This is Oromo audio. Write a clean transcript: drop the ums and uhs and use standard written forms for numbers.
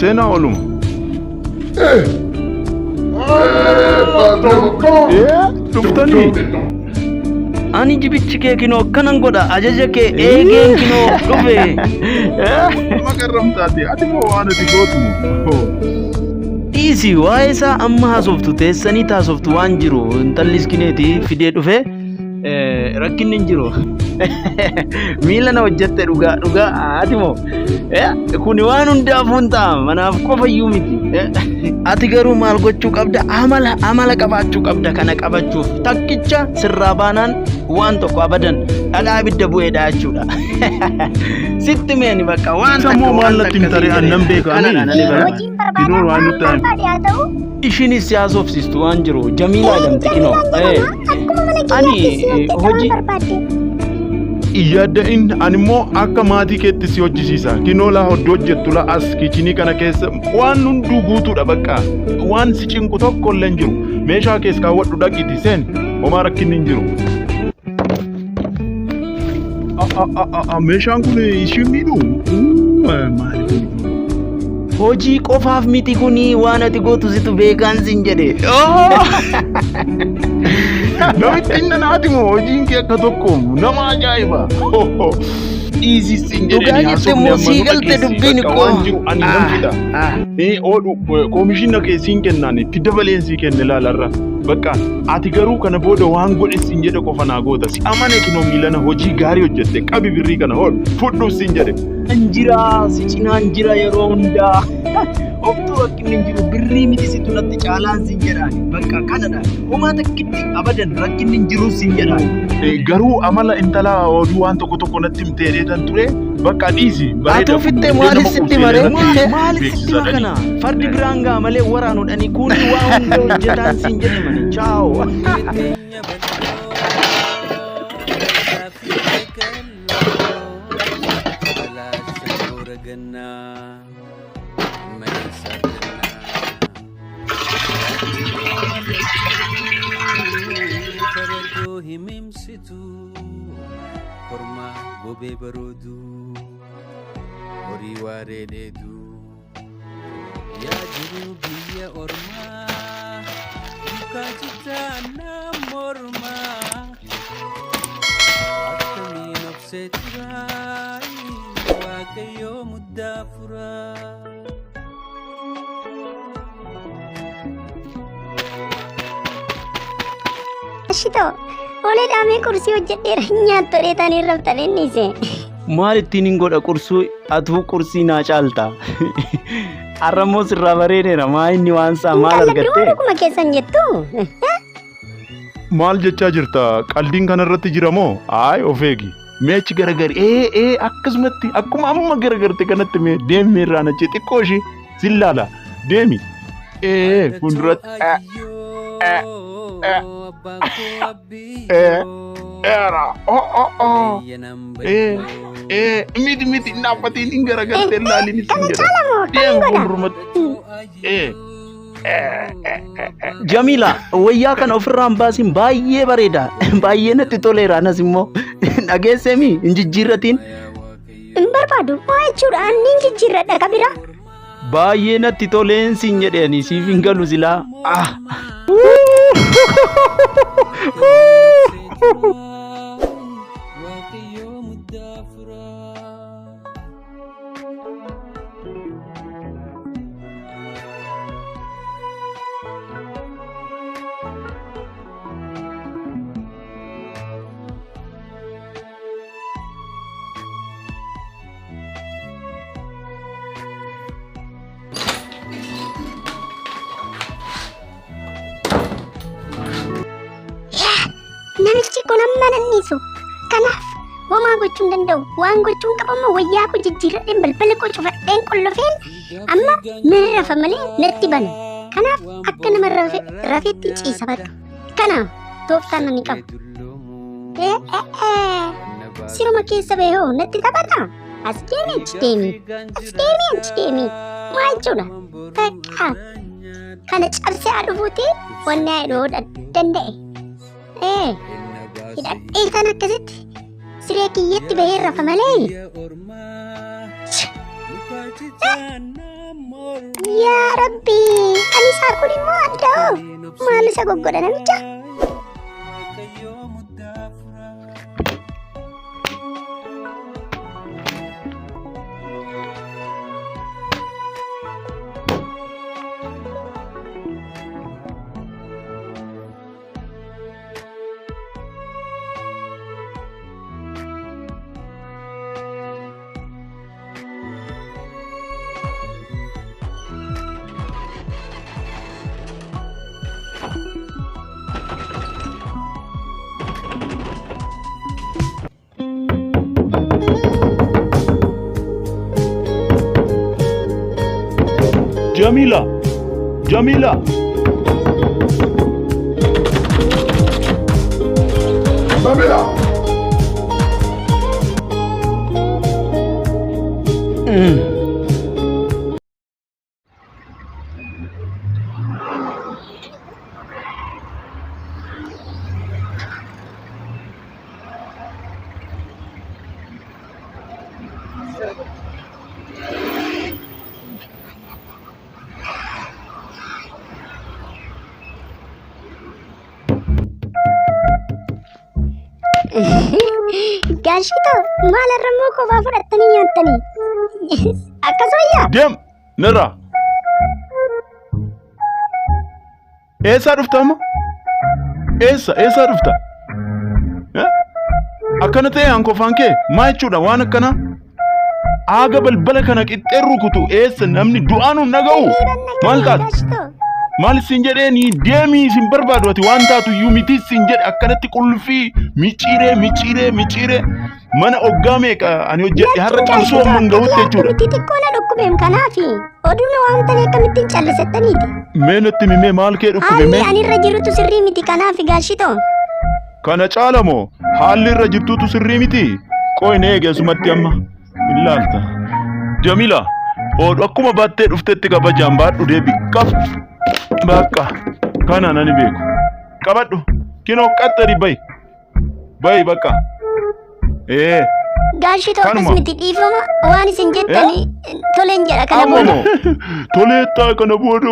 Sena olum. Tuftani. Ani jibichi kee kinoo kanan godha ajaja kee eegeen kinoo dhufe. Makaramtaati ati moo waan ati gootu. Dhiisi waa'ee isaa amma haasoftu teessanii taasoftu waan jiru intallis kineeti fidee dhufe rakkinni hin jiru. Miila na hojjette dhugaa ati moo kuni waan hundaafuu hin ta'a manaaf qofayyuu miti. Ati garuu maal gochuu qabda amala qabaachuu qabda kana qabachuuf takkicha sirraa baanaan waan tokko abadan dhadhaa ibidda bu'eedha jechuudha. Sitti meeni bakka waan sammuu maal natti himtare annan beekanii kinoo waan nutti ishinis siyaasofsiistu waan jiru Jamiilaa jedhamti kinoo ani hojii Iyyaadda'in animmoo akka maatii keetti si hojjisiisa kinoo laa hoddoo hojjettu la as kichinii kana keessa waan hunduu guutuudha bakka waan si cinqu tokko illee hin jiru meeshaa keessa kaawwadhu dhaqiti seen homaa rakkinni hin jiru. Meeshaan kun ishii miidhu maali hojii qofaaf miti kuni waan ati gootu situ beekaan sin jedhe. Namitti inni naati moo hojiin kee akka tokko nama ajaa'iba. Dhiisi sin jedhee jette moo sii galte dubbiin waan jiru ani nan fida. Oodhu koomishina keessiin kennaan itti dabaleensi kenne laalarra. Bakka ati garuu kana booda waan godhe sin jedhe qofa naa goota. Si amane kinoo miilana hojii gaarii hojjette qabi birrii kana hool fudhu sin jedhe. Anjira si cinaan jira yeroo hundaa. Obtuu rakkinni hin jiru birrii miti situ natti caalaan sin jedhaan bakka kanadha homaa takkitti abadan rakkinni hin jiru sin jedhaan. Garuu amala intalaa oduu waan tokko natti himteedheetan ture bakka dhiisi. Atu fitte maalis sitti maree maalis sitti makana fardi biraan gaa malee waraanuudhani kuni waa hunda hojjetaan sin jedhe mani chaawo. Himimsitu korma gobe barodu horii waaree dheedu yaa jiru biyya ormaa dukaa citaa nam mormaa akkamiin obsee turaa waaqayyoo muddaa furaa. Ashito Oleh dame kursi hojjedheera nyaattu dheetanii rabtanii nise. Maal ittiin hin godha qursuu atuu qursii naa caalta. Arramoo sirraa bareedeera maa inni waan saa maal argattee? Qalbii kuma keessan jettu. Maal jechaa jirta qaldiin kanarratti jira moo? Of eegi. Meechi garagari akkasumatti akkuma amma garagarte kanatti mee deemi irraa nachi xiqqoo ishii sillaala deemi. Fuulduratti. Era miti naafatiin hin garagarte laalin isin jedha. Deemu fuuldurumatti. Jamiila wayyaa kana ofirraan baasin baay'ee bareeda baay'ee natti toleera anas immoo dhageessemi hin jijjiirratiin. Hin barbaadu maa jechuudha inni hin jijjiirradha qabira. Baay'ee natti toleen siin jedhani siif hin galu silaa. Namichi kun amma nannisu. Kanaaf homaa gochuun danda'u. Waan gochuun qabamu wayyaa koo jijjiirradheen balbala koo cufadheen qollofeen amma nan rafa malee natti bana. Kanaaf akka nama rafeetti ciisa badhu. Kanaaf tooftaan ani qabu. Siruma keessa bahee natti taphata. As deemi achi deemi. As deemi achi deemi. Maa jechuudha? Takka. Kana cabsee adufuuti wanni haadhoo danda'e. Hidhadhee kan akkasitti siree kiyyatti bahee rafa malee Yaa Rabbi, ani isaa kun immoo adda'oo maal isa goggodha namicha? Jamila, Jamila. Jamila. Gaashito maal irrammoo kophaa fudhattanii nyaattanii? Akkas wayyaa? Deem narraa. Eessaa dhufta amma? Eessaa dhufta? Akkana ta'e hankofaan kee maa jechuudha waan akkanaa? Aaga balbala kana qixxee rukutu eessa namni du'aanuun naga'u? Maal taate? Maal isin jedheeni deemii isin barbaadu ati waan taatu iyyuu miti isin jedhe akkanatti qulfii micciiree mana oggaa meeqa ani hojjedhe har'a qabsoo amman ga'utti jechuudha. Miti xiqqoo na dhukkubeem kanaafi oduun waamtanii akkamittiin callisettaniiti? Mee natti mimee maal kee dhukkube mee? Ani irra jirutu sirrii miti kanaafi gaashitoo. Kana caala moo haalli irra jirtuutu sirrii miti? Qoyne eegeessumatti amma ilaalta. Jamila oodhu akkuma baattee dhuftetti kabajaan baadhu deebi qaf. Bakka kana nani beeku. Qabadhu kinoo qaxxari bayi bakka. Gaashitoo akkas miti dhiifama waan isin jettanii toleen jedha kana booda. Toleettaa kana booda.